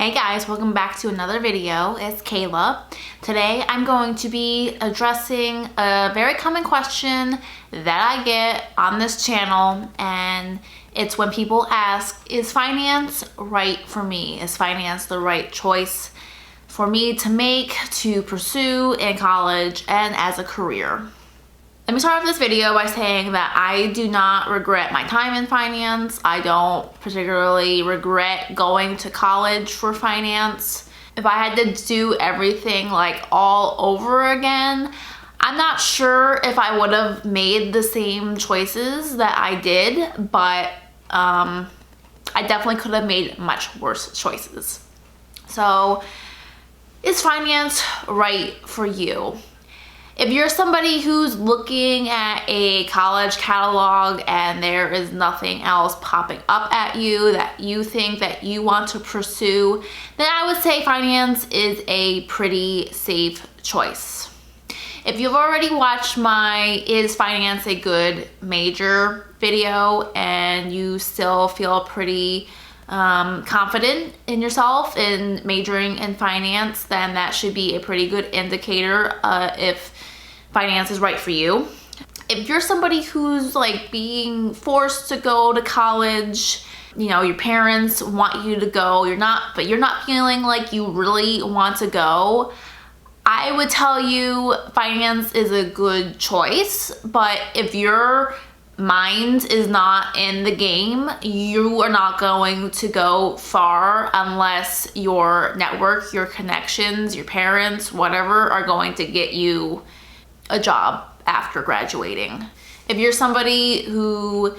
Hey guys, welcome back to another video. It's Kayla. Today I'm going to be addressing a very common question that I get on this channel, and it's when people ask, is finance right for me? Is finance the right choice for me to make, to pursue in college and as a career? Let me start off this video by saying that I do not regret my time in finance. I don't particularly regret going to college for finance. If I had to do everything like all over again, I'm not sure if I would have made the same choices that I did, but I definitely could have made much worse choices. So, is finance right for you? If you're somebody who's looking at a college catalog and there is nothing else popping up at you that you think that you want to pursue, then I would say finance is a pretty safe choice. If you've already watched my Is Finance a Good Major video and you still feel pretty confident in yourself in majoring in finance, then that should be a pretty good indicator if finance is right for you. If you're somebody who's like being forced to go to college, you know, your parents want you to go, but you're not feeling like you really want to go, I would tell you finance is a good choice. But if your mind is not in the game, you are not going to go far unless your network, your connections, your parents, whatever, are going to get you a job after graduating. If you're somebody who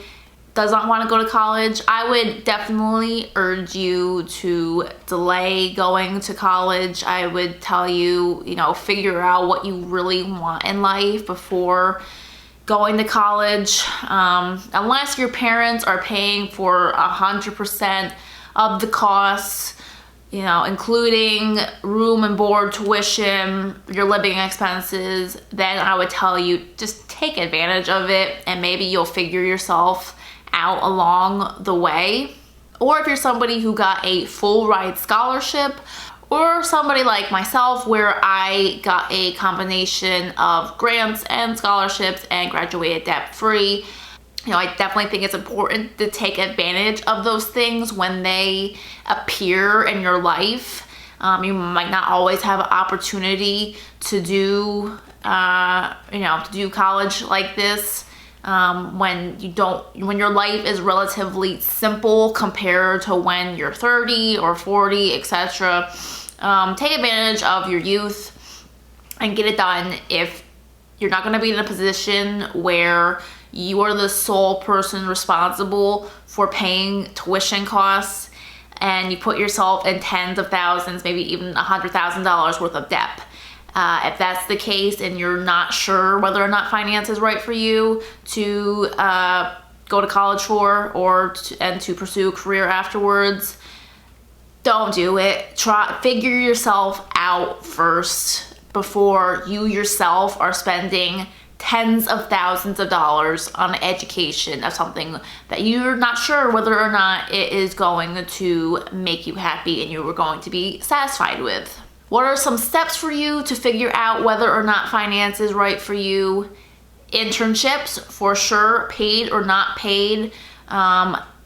does not want to go to college, I would definitely urge you to delay going to college. I would tell you, figure out what you really want in life before going to college. Unless your parents are paying for 100% of the costs, including room and board, tuition, your living expenses, then I would tell you just take advantage of it and maybe you'll figure yourself out along the way. Or if you're somebody who got a full ride scholarship, or somebody like myself where I got a combination of grants and scholarships and graduated debt-free, I definitely think it's important to take advantage of those things when they appear in your life. You might not always have an opportunity to do, to do college like this when your life is relatively simple compared to when you're 30 or 40, etc. Take advantage of your youth and get it done. If you're not going to be in a position where you are the sole person responsible for paying tuition costs and you put yourself in tens of thousands, maybe even $100,000 worth of debt. If that's the case and you're not sure whether or not finance is right for you to go to college for and to pursue a career afterwards, don't do it. Figure yourself out first before you yourself are spending tens of thousands of dollars on education of something that you're not sure whether or not it is going to make you happy and you are going to be satisfied with. What are some steps for you to figure out whether or not finance is right for you? Internships, for sure, paid or not paid.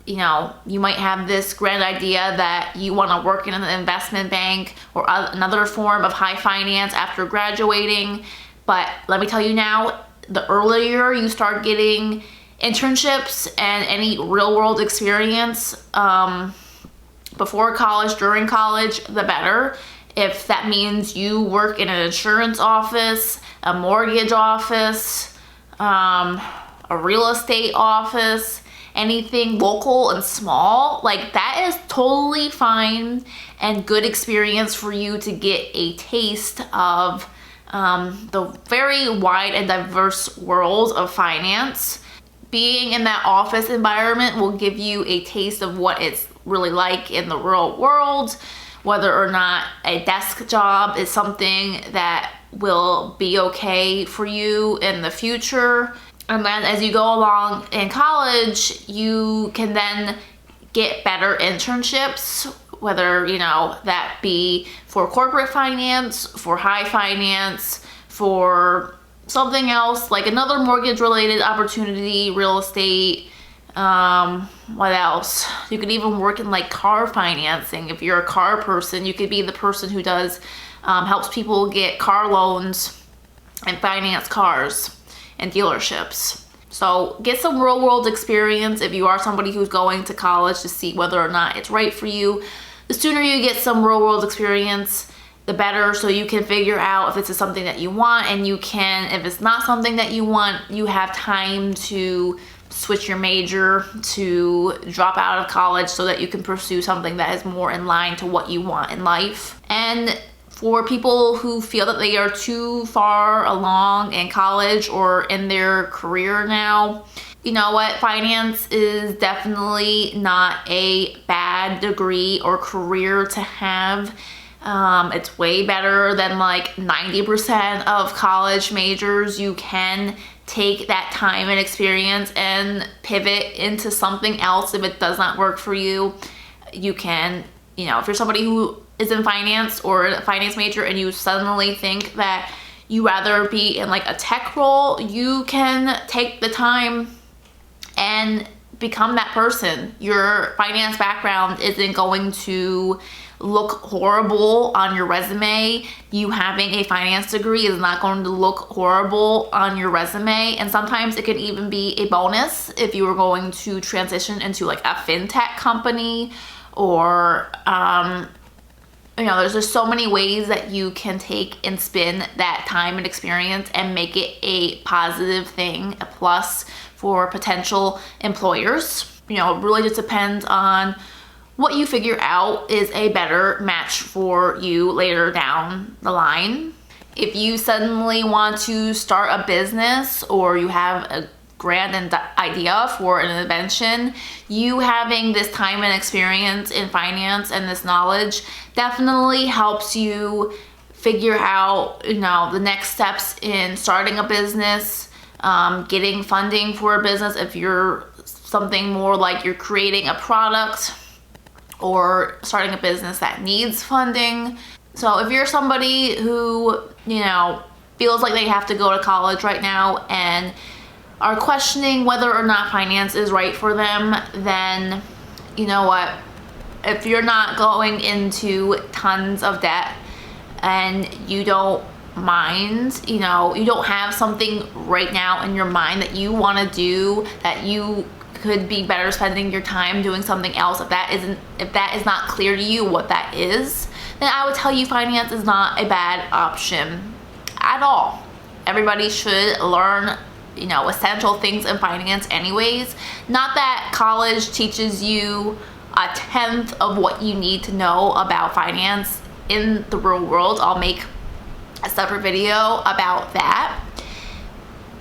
You might have this grand idea that you want to work in an investment bank or another form of high finance after graduating. But let me tell you now, the earlier you start getting internships and any real world experience before college, during college, the better. If that means you work in an insurance office, a mortgage office, a real estate office, anything local and small, like that is totally fine and good experience for you to get a taste of the very wide and diverse world of finance. Being in that office environment will give you a taste of what it's really like in the real world, whether or not a desk job is something that will be okay for you in the future. And then as you go along in college, you can then get better internships whether, you know, that be for corporate finance, for high finance, for something else, like another mortgage related opportunity, real estate. What else? You could even work in like car financing. If you're a car person, you could be the person who does, helps people get car loans and finance cars and dealerships. So get some real world experience if you are somebody who's going to college to see whether or not it's right for you. The sooner you get some real world experience, the better, so you can figure out if this is something that you want, and you can, if it's not something that you want, you have time to switch your major, to drop out of college so that you can pursue something that is more in line to what you want in life. And for people who feel that they are too far along in college or in their career now, you know what? Finance is definitely not a bad degree or career to have. It's way better than like 90% of college majors. You can take that time and experience and pivot into something else if it does not work for you. You can, you know, if you're somebody who is in finance or a finance major and you suddenly think that you rather be in like a tech role, you can take the time and become that person. Your finance background isn't going to look horrible on your resume. You having a finance degree is not going to look horrible on your resume, and sometimes it can even be a bonus if you were going to transition into like a fintech company, or you know, there's just so many ways that you can take and spin that time and experience and make it a positive thing, a plus for potential employers. You know, it really just depends on what you figure out is a better match for you later down the line. If you suddenly want to start a business, or you have a grand idea for an invention, you having this time and experience in finance and this knowledge definitely helps you figure out, you know, the next steps in starting a business, getting funding for a business if you're something more like you're creating a product or starting a business that needs funding. So if you're somebody who, you know, feels like they have to go to college right now and are questioning whether or not finance is right for them, then you know what? If you're not going into tons of debt and you don't mind, you know, you don't have something right now in your mind that you want to do, that you could be better spending your time doing something else, if that is not clear to you what that is, then I would tell you finance is not a bad option at all. Everybody should learn, you know, essential things in finance anyways. Not that college teaches you a tenth of what you need to know about finance in the real world. I'll make a separate video about that.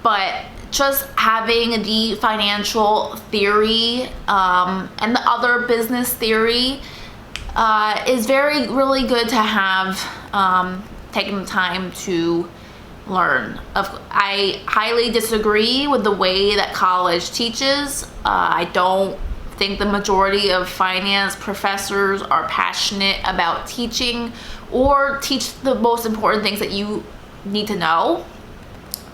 But just having the financial theory and the other business theory is really good to have taken the time to learn. I highly disagree with the way that college teaches. I don't think the majority of finance professors are passionate about teaching or teach the most important things that you need to know.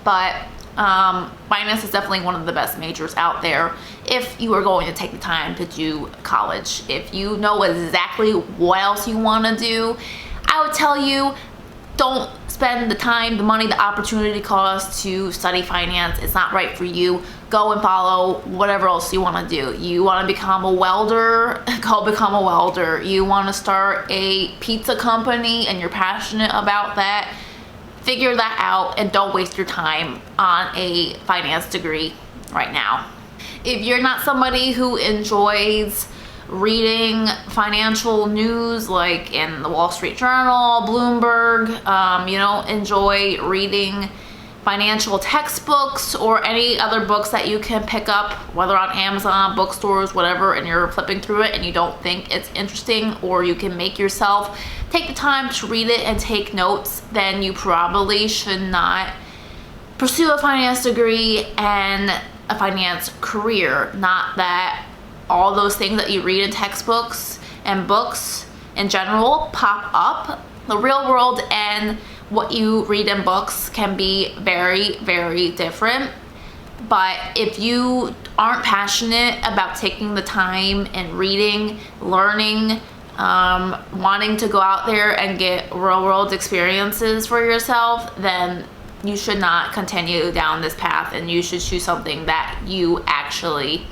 But finance is definitely one of the best majors out there if you are going to take the time to do college. If you know exactly what else you want to do, I would tell you, don't spend the time, the money, the opportunity cost to study finance. It's not right for you. Go and follow whatever else you want to do. You want to become a welder? Go become a welder. You want to start a pizza company and you're passionate about that? Figure that out and don't waste your time on a finance degree right now. If you're not somebody who enjoys reading financial news like in the Wall Street Journal, Bloomberg, you don't enjoy reading financial textbooks or any other books that you can pick up, whether on Amazon, bookstores, whatever, and you're flipping through it and you don't think it's interesting, or you can make yourself take the time to read it and take notes, then you probably should not pursue a finance degree and a finance career. Not that all those things that you read in textbooks and books in general pop up. The real world and what you read in books can be very, very different. But if you aren't passionate about taking the time and reading, learning, wanting to go out there and get real world experiences for yourself, then you should not continue down this path, and you should choose something that you actually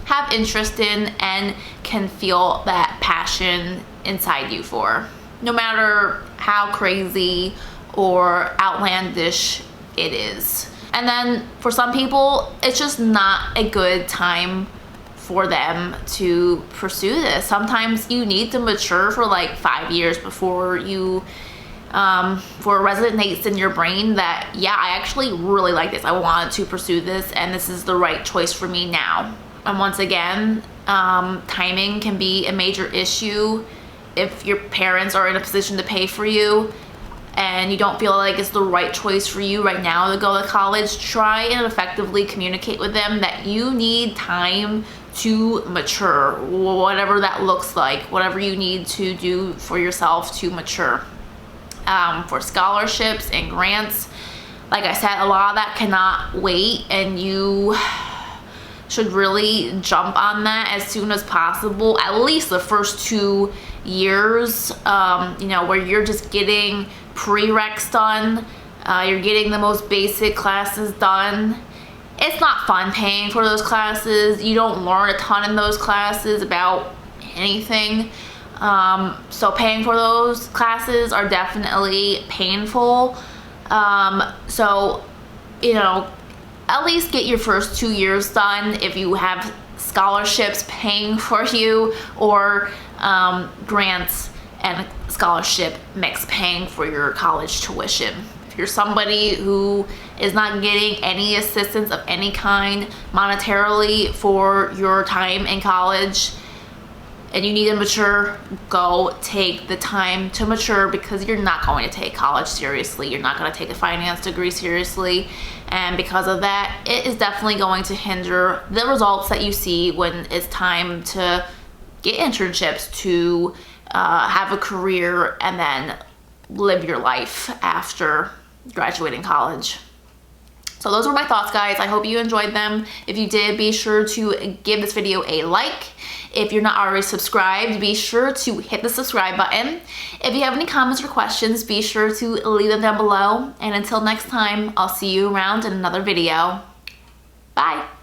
have interest in and can feel that passion inside you for, no matter how crazy or outlandish it is. And then for some people, it's just not a good time for them to pursue this. Sometimes you need to mature for like 5 years before you, for it resonates in your brain that, yeah, I actually really like this. I want to pursue this, and this is the right choice for me now. And once again, timing can be a major issue. If your parents are in a position to pay for you, and you don't feel like it's the right choice for you right now to go to college, try and effectively communicate with them that you need time to mature, whatever that looks like, whatever you need to do for yourself to mature. For scholarships and grants, like I said, a lot of that cannot wait, and you should really jump on that as soon as possible, at least the first 2 years, where you're just getting prereqs done, you're getting the most basic classes done. It's not fun paying for those classes. You don't learn a ton in those classes about anything. So paying for those classes are definitely painful. So, at least get your first 2 years done if you have scholarships paying for you, or grants and scholarship mix paying for your college tuition. If you're somebody who is not getting any assistance of any kind monetarily for your time in college and you need to mature, go take the time to mature, because you're not going to take college seriously. You're not going to take a finance degree seriously. And because of that, it is definitely going to hinder the results that you see when it's time to get internships, to have a career, and then live your life after graduating college. So those were my thoughts, guys. I hope you enjoyed them. If you did, be sure to give this video a like. If you're not already subscribed, be sure to hit the subscribe button. If you have any comments or questions, be sure to leave them down below. And until next time, I'll see you around in another video. Bye.